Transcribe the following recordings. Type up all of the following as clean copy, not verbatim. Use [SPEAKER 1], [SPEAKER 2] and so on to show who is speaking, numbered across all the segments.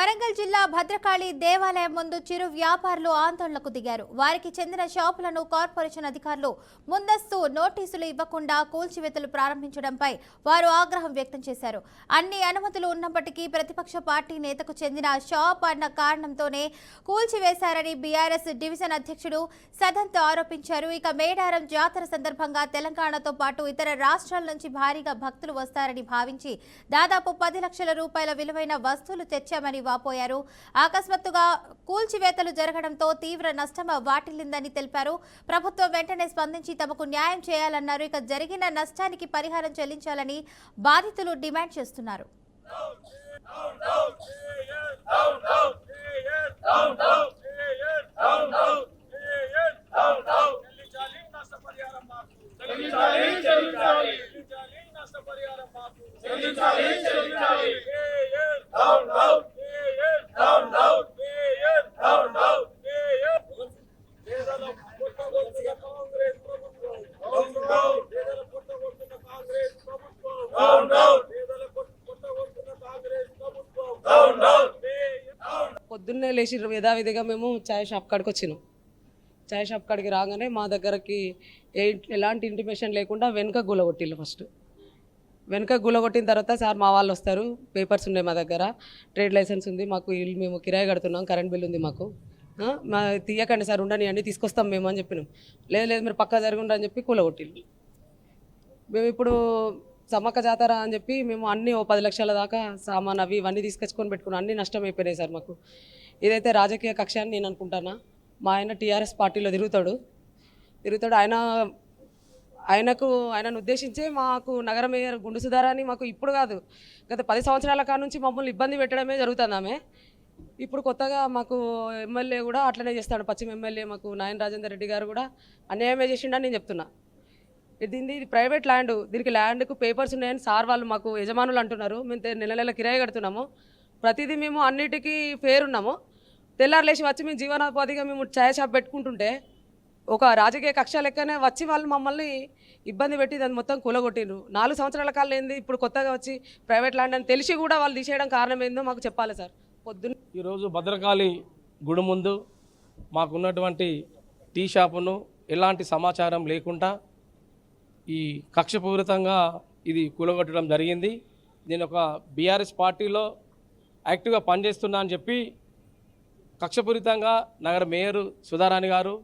[SPEAKER 1] వరంగల్ జిల్లా భద్రకాళి దేవాలయం ముందు చిరు వ్యాపారులు ఆందోళనకు దిగారు. వారికి చెందిన షాపులను కార్పొరేషన్ అధికారులు ముందస్తు నోటీసులు ఇవ్వకుండా కూల్చివేతలు ప్రారంభించడంపై వారు ఆగ్రహం వ్యక్తం చేశారు. అన్ని అనుమతులు ఉన్నప్పటికీ ప్రతిపక్ష పార్టీ నేతకు చెందిన షాప్ అన్న కారణంతోనే కూల్చివేశారని బీఆర్ఎస్ డివిజన్ అధ్యక్షుడు సదంత్ ఆరోపించారు. ఇక మేడారం జాతర సందర్భంగా తెలంగాణతో పాటు ఇతర రాష్ట్రాల నుంచి భారీగా భక్తులు వస్తారని భావించి దాదాపు 10 లక్షల రూపాయల విలువైన వస్తువులు తెచ్చామని వాపోయారు. అకస్మాత్తుగా కూల్చివేతలు జరగడంతో తీవ్ర నష్టం వాటిల్లిందని తెలిపారు. ప్రభుత్వం వెంటనే స్పందించి తమకు న్యాయం చేయాలన్నారు. ఇక జరిగిన నష్టానికి పరిహారం చెల్లించాలని బాధితులు డిమాండ్ చేస్తున్నారు.
[SPEAKER 2] పొద్దున్నే లేచి యథావిధిగా మేము ఛాయ్ షాప్ కాడికి వచ్చినాం. ఛాయ్ షాప్ కాడికి రాగానే మా దగ్గరకి ఎలాంటి ఇంటిమేషన్ లేకుండా వెనుక గులగొట్టిల్లు. ఫస్ట్ వెనుక గులగొట్టిన తర్వాత సార్ మా వాళ్ళు వస్తారు, పేపర్స్ ఉన్నాయి మా దగ్గర, ట్రేడ్ లైసెన్స్ ఉంది, మాకు ఇల్లు మేము కిరాయి కడుతున్నాం, కరెంట్ బిల్ ఉంది, మాకు మా తీయకండి సార్, ఉండని అన్నీ తీసుకొస్తాం మేము అని చెప్పినాం. లేదు మీరు పక్కా జరుగుండ్రు అని చెప్పి కూలగొట్టిల్లు. మేము ఇప్పుడు సమ్మక్క జాతర అని చెప్పి మేము అన్నీ 10 లక్షల దాకా సామాన్ అవి ఇవన్నీ తీసుకొచ్చుకొని పెట్టుకున్నాం. అన్నీ నష్టం అయిపోయినాయి సార్ మాకు. ఇదైతే రాజకీయ కక్ష అని నేను అనుకుంటానా. మా ఆయన టీఆర్ఎస్ పార్టీలో తిరుగుతాడు. ఆయనను ఉద్దేశించే మాకు నగర మేయర్ గుండు సుధారాని మాకు ఇప్పుడు కాదు, గత 10 సంవత్సరాల కాడ నుంచి మమ్మల్ని ఇబ్బంది పెట్టడమే జరుగుతుంది. ఆమె ఇప్పుడు కొత్తగా మాకు ఎమ్మెల్యే కూడా అట్లనే చేస్తాడు. పశ్చిమ ఎమ్మెల్యే మాకు నాయన రాజేందర్ రెడ్డి గారు కూడా అన్యాయమే చేసిండని నేను చెప్తున్నా. ఇది ప్రైవేట్ ల్యాండ్, దీనికి ల్యాండ్కు పేపర్స్ ఉన్నాయని సార్ వాళ్ళు మాకు యజమానులు అంటున్నారు. మేము నెల కిరాయి కడుతున్నాము, ప్రతిదీ మేము అన్నిటికీ ఫేర్ ఉన్నాము. తెల్లారులేసి వచ్చి మేము జీవనోపాధిగా మేము ఛాయ్ షాప్ పెట్టుకుంటుంటే ఒక రాజకీయ కక్ష లెక్కనే వచ్చి వాళ్ళు మమ్మల్ని ఇబ్బంది పెట్టి దాన్ని మొత్తం కూలగొట్టిండ్రు. 4 సంవత్సరాల కాలం ఏంది, ఇప్పుడు కొత్తగా వచ్చి ప్రైవేట్ ల్యాండ్ అని తెలిసి కూడా వాళ్ళు తీసేయడం కారణం ఏందో మాకు చెప్పాలి సార్. పొద్దున్న
[SPEAKER 3] ఈరోజు భద్రకాళి గుడి ముందు మాకున్నటువంటి టీ షాపును ఎలాంటి సమాచారం లేకుండా ఈ కక్షపూరితంగా ఇది కూలగొట్టడం జరిగింది. నేను ఒక బీఆర్ఎస్ పార్టీలో యాక్టివ్గా పనిచేస్తున్నా అని చెప్పి కక్షపూరితంగా నగర మేయర్ సుధారాణి గారు,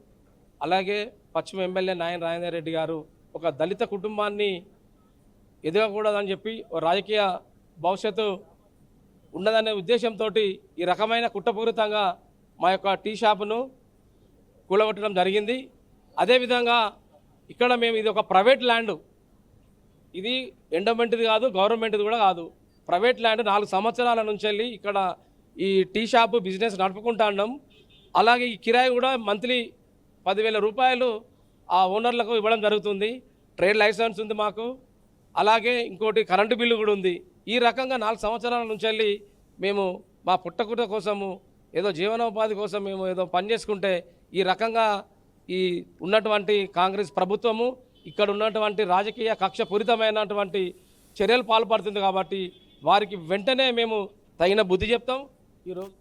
[SPEAKER 3] అలాగే పశ్చిమ ఎమ్మెల్యే నాయన రాజేందర్ రెడ్డి గారు ఒక దళిత కుటుంబాన్ని ఎదగకూడదని చెప్పి రాజకీయ భవిష్యత్తు ఉండదనే ఉద్దేశంతో ఈ రకమైన కుట్రపూరితంగా మా యొక్క టీ షాపును కూలగొట్టడం జరిగింది. అదేవిధంగా ఇక్కడ మేము ఇది ఒక ప్రైవేట్ ల్యాండ్, ఇది ఎండోమెంట్ది కాదు, గవర్నమెంట్ది కూడా కాదు, ప్రైవేట్ ల్యాండ్. 4 సంవత్సరాల నుంచి వెళ్ళి ఇక్కడ ఈ టీ షాపు బిజినెస్ నడుపుకుంటా ఉన్నాం. అలాగే ఈ కిరాయి కూడా మంత్లీ 10,000 రూపాయలు ఆ ఓనర్లకు ఇవ్వడం జరుగుతుంది. ట్రేడ్ లైసెన్స్ ఉంది మాకు, అలాగే ఇంకోటి కరెంటు బిల్లు కూడా ఉంది. ఈ రకంగా 4 సంవత్సరాల నుంచి వెళ్ళి మేము మా పుట్టకుట కోసము ఏదో జీవనోపాధి కోసం మేము ఏదో పని చేసుకుంటే ఈ రకంగా ఈ ఉన్నటువంటి కాంగ్రెస్ ప్రభుత్వము ఇక్కడ ఉన్నటువంటి రాజకీయ కక్షపూరితమైనటువంటి చర్యలు పాల్పడుతుంది. కాబట్టి వారికి వెంటనే మేము తగిన బుద్ధి చెప్తాం. ఈరోజు